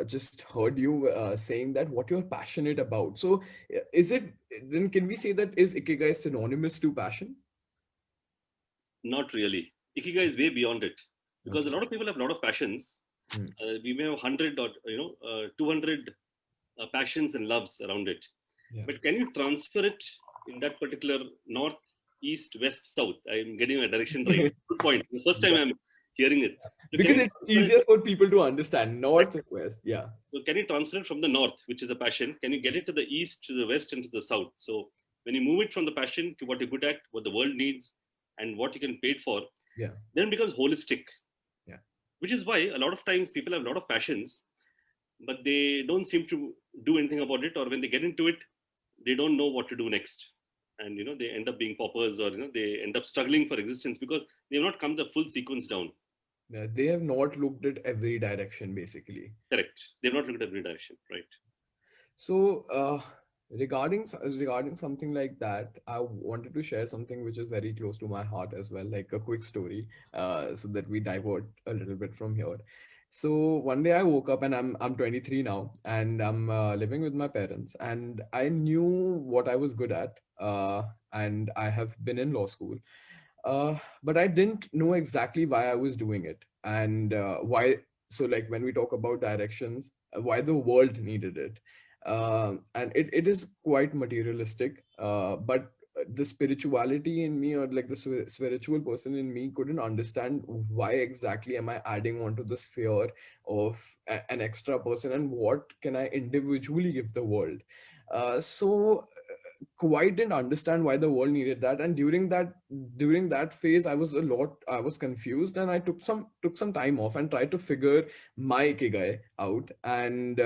just heard you saying that what you're passionate about. So is it, then can we say that is Ikigai synonymous to passion? Not really. Ikigai is way beyond it, because a Okay. lot of people have a lot of passions. Hmm. We may have 100 or 200 passions and loves around it. Yeah. But can you transfer it in that particular north, east, west, south? I'm getting a direction right. Good point. The first time Yeah. I'm hearing it. So can Because you it's transfer it? easier for people to understand Right. north and west. Yeah. So can you transfer it from the north, which is a passion? Can you get it to the east, to the west, and to the south? So when you move it from the passion to what you're good at, what the world needs, and what you can pay it for, Yeah. then it becomes holistic. Yeah. Which is why a lot of times people have a lot of passions, but they don't seem to do anything about it, or when they get into it, they don't know what to do next, and they end up being paupers, or they end up struggling for existence because they've not come the full sequence down. Yeah, they have not looked at every direction basically. Correct, they've not looked at every direction, right? So, regarding something like that, I wanted to share something which is very close to my heart as well, like a quick story, so that we divert a little bit from here. So one day I woke up and I'm 23 now, and I'm living with my parents, and I knew what I was good at, and I have been in law school, but I didn't know exactly why I was doing it and why. So, like when we talk about directions, why the world needed it, and it is quite materialistic, but the spirituality in me, or like the spiritual person in me, couldn't understand why exactly am I adding on to the sphere of an extra person, and what can I individually give the world. So quite didn't understand why the world needed that, and during that phase I was confused, and I took some time off and tried to figure my ikigai out, and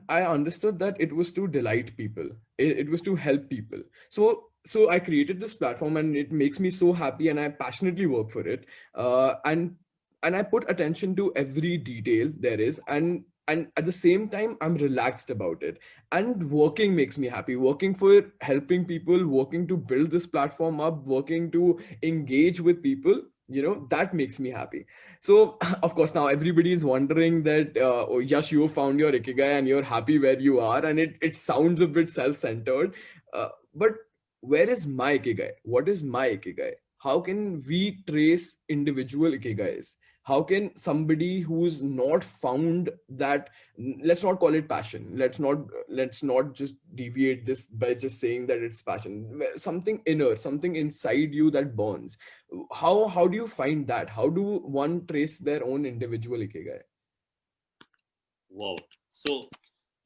I understood that it was to delight people. It was to help people. So I created this platform, and it makes me so happy, and I passionately work for it. And I put attention to every detail there is, and at the same time I'm relaxed about it. And working makes me happy. Working for helping people, working to build this platform up, working to engage with people, that makes me happy. So, of course, now everybody is wondering that, oh, Yash, you found your ikigai and you're happy where you are, and it sounds a bit self-centered. But where is my ikigai? What is my ikigai? How can we trace individual ikigais? How can somebody who's not found that, let's not call it passion. Let's not just deviate this by just saying that it's passion. Something inner, something inside you that burns. How do you find that? How do one trace their own individual ikigai? Wow. So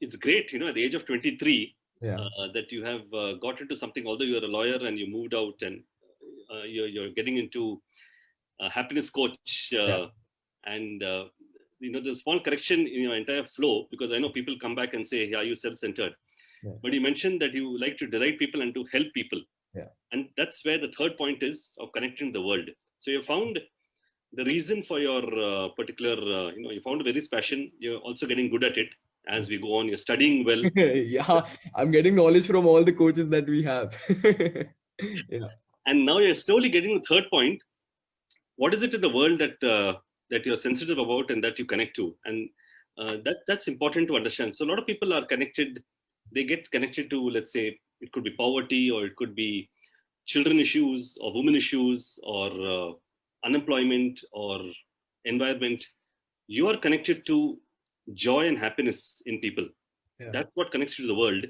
it's great, at the age of 23, Yeah. that you have got into something, although you're a lawyer and you moved out, and you're getting into happiness coach, Yeah. and there's small correction in your entire flow, because I know people come back and say, yeah, you self-centered. Yeah. But you mentioned that you like to delight people and to help people. Yeah. And that's where the third point is, of connecting the world. So you found the reason for your particular, you found a various passion. You're also getting good at it as we go on. You're studying well. Yeah, I'm getting knowledge from all the coaches that we have. Yeah. And now you're slowly getting the third point. What is it in the world that you're sensitive about and that you connect to? And that's important to understand. So a lot of people are connected. They get connected to, let's say, it could be poverty, or it could be children issues, or women issues, or unemployment, or environment. You are connected to joy and happiness in people. Yeah. That's what connects you to the world.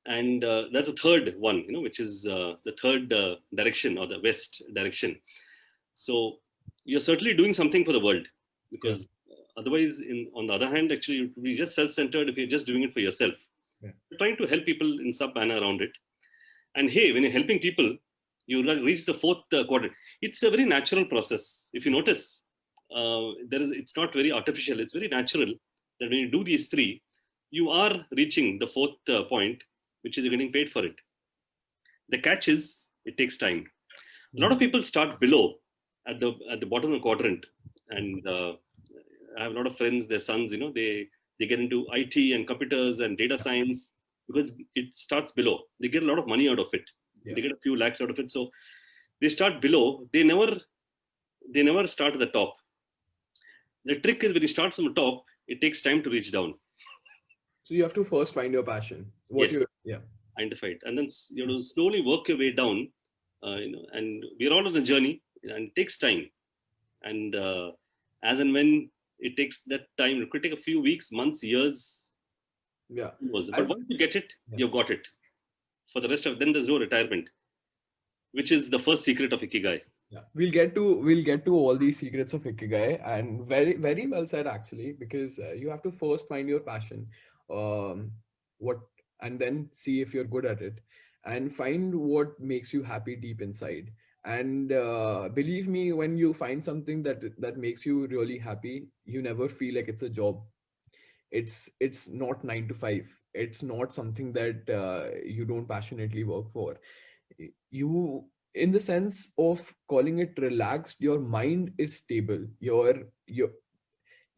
And that's the third one, which is the third direction, or the west direction. So you're certainly doing something for the world, Yeah. because otherwise, on the other hand, actually, it would be just self-centered if you're just doing it for yourself. Yeah. You're trying to help people in some manner around it. And hey, when you're helping people, you reach the fourth quadrant. It's a very natural process. If you notice, it's not very artificial. It's very natural that when you do these three, you are reaching the fourth point, which is you're getting paid for it. The catch is it takes time. A lot of Mm. people start below, at the bottom of the quadrant, and I have a lot of friends. Their sons, they get into IT and computers and data science, because it starts below. They get a lot of money out of it. Yeah. They get a few lakhs out of it. So they start below. They never start at the top. The trick is when you start from the top, it takes time to reach down. So you have to first find your passion. What Yes, you yeah. identify it, and then slowly work your way down. And we're all on a journey, and it takes time. And as and when it takes that time, it could take a few weeks, months, years. Yeah. Who knows? But As once you get it, yeah. you've got it. For the rest of then there's no retirement, which is the first secret of Ikigai. Yeah, we'll get to all these secrets of Ikigai, and very very well said actually, because you have to first find your passion, um, what, and then see if you're good at it, and find what makes you happy deep inside. And believe me, when you find something that makes you really happy, you never feel like it's a job. It's not 9 to 5. It's not something that you don't passionately work for. You, in the sense of calling it relaxed, your mind is stable.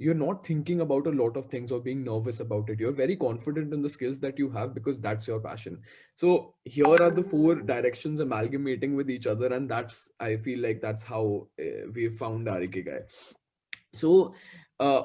You're not thinking about a lot of things or being nervous about it. You're very confident in the skills that you have because that's your passion. So here are the four directions amalgamating with each other, and that's, I feel like that's how we've found our Ikigai. So uh,